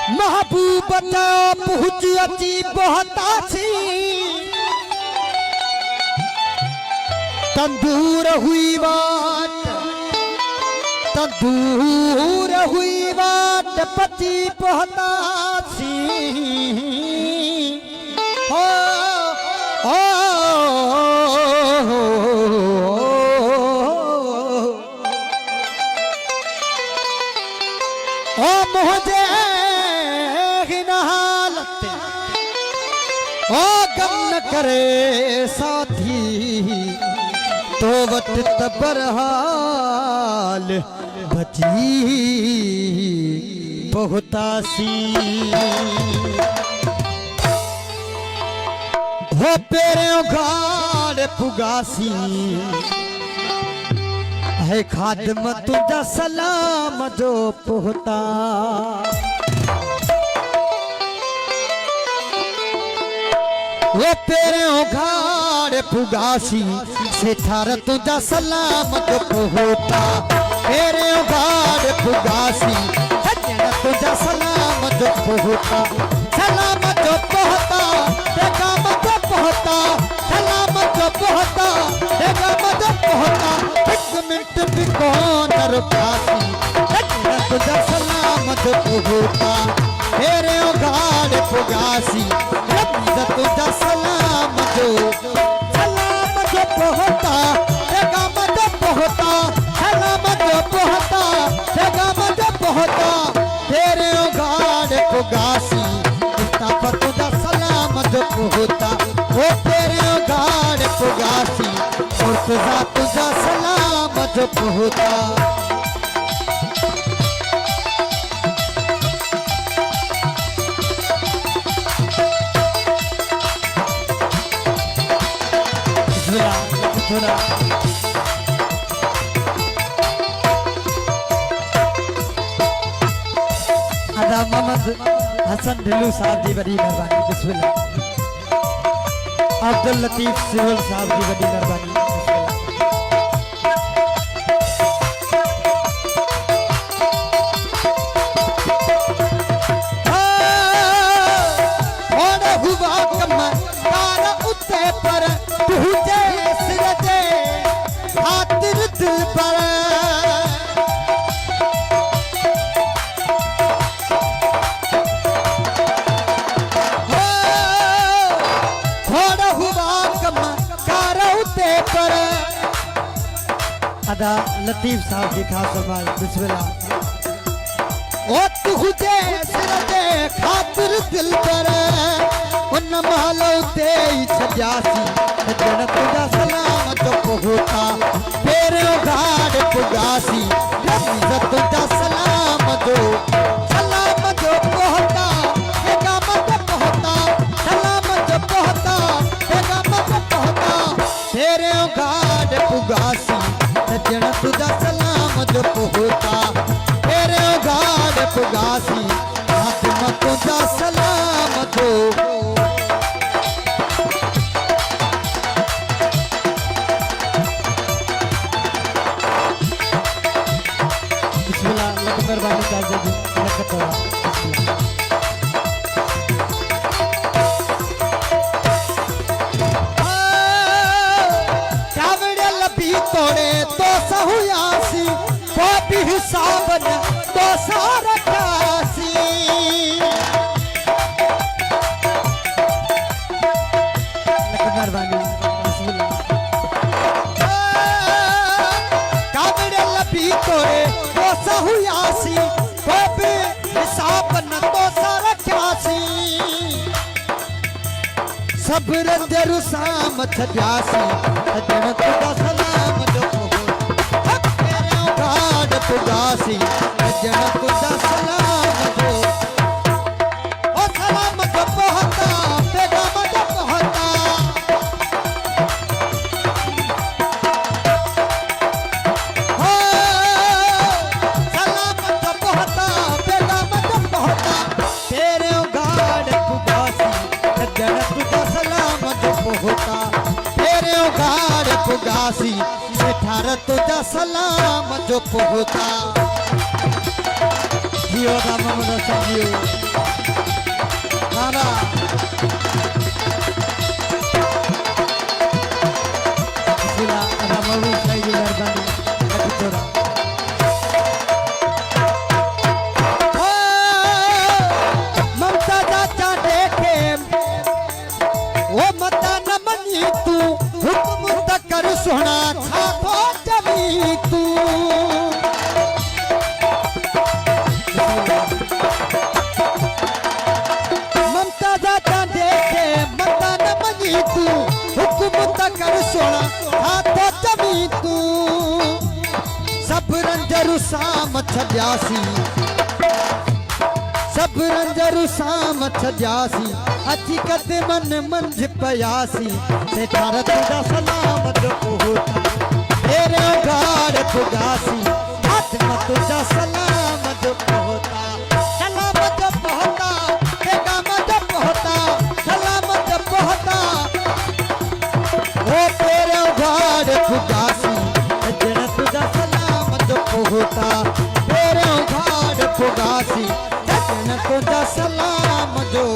महबूबत पहुँच अची बहतासी तंदूर हुई बात पति बहतासी हो मुझे ओ गम न करे साथी तो वट तबरहाल बची बहुतासी हो पेरे उघाड़ पुगासी है खादम तुझा सलाम जो पोहता वो पेरे उघाड़ पुगासी से थार तुझा सलाम जो पोहता पेरे उघाड़ पुगासी तुझा सलाम जो पोहता सलाम जो पोहता बेगम जो पोहता सलाम जो पोहता बेगम जो पोहता एक मिनट भी कौन रुकासी तुझा सलाम जो पोहता तेरे उघाड़ पुगासी तुझा सलाम जो पोहता बेगम जो पोहता सलाम जो पोहता बेगम जो पोहता तेरे उघाड़ पुगासी तुझा सलाम जो पोहता वो तेरे उघाड़ पुगासी और तुझा सलाम जो पोहता आदा मोहम्मद हसन ढिल्लू साहब जी बड़ी मेहरबानी बिस्मिल्लाह अब्दुल लतीफ सिवल साहब जी बड़ी मेहरबानी अदा लतीफ साहब की खास फरमाइश बिस्मिल्लाह ओ तुझे सिर दे खातिर दिल पर उन महलो ते छजासी जन तुझा सलाम जो पोहता तेरे उघाड़ पुगासी इज्जत तुझा सलाम जो पोहता बेगम जो पोहता सलाम जो पोहता बेगम जो पोहता तेरे उघाड़ पुगासी जन तुझा सलाम जो पोहता तेरे उघाड़ पुगासी हातिम तुझा सलाम जो बिस्मिल्लाह लग मेहरबानी कर दे लखत कावड़े लबी तोड़े तो सहुयासी वो भी हिसाब न तो सारा कासी मेहरबानी बिस्मिल्लाह कावड़े लबी तोड़े तो सहुयासी वो भी हिसाब न तो सारा कासी सब्र जरु साम छजासी जन तुझा सलाम जो पुगासी जन तुझा सलाम जो ओ सलाम जो पोहता बेगम जो पोहता हो सलाम जो पोहता बेगम जो पोहता तेरे उघाड़ पुगासी जन तुझा सलाम जो पोहता तेरे उघाड़ पुगासी तुझा सलाम जो पोहता जियो दा मोहम्मद हसन जियो नारा जिला रामवी साईं मेहरबानी कटोरा ममता दा देखे ओ मता न मनी तू हुक्म त कर सोना छा तो जमी तू ममता दा देखे मता न मनी तू हुक्म त कर सोना छा तो जमी तू सब रंजरू साम छजासी सब रंजरू साम छजासी अची कदे मन मंझ पयासी से भारत दा सलाम जो होता तेरे गाड़ पुगासी आत्मा तुझा सलाम जो होता सलाम जो होता पैगाम जो होता सलाम जो होता ओ तेरे गाड़ पुगासी जन तुझा सलाम जो होता तेरे गाड़ पुगासी जन तुझा सलाम जो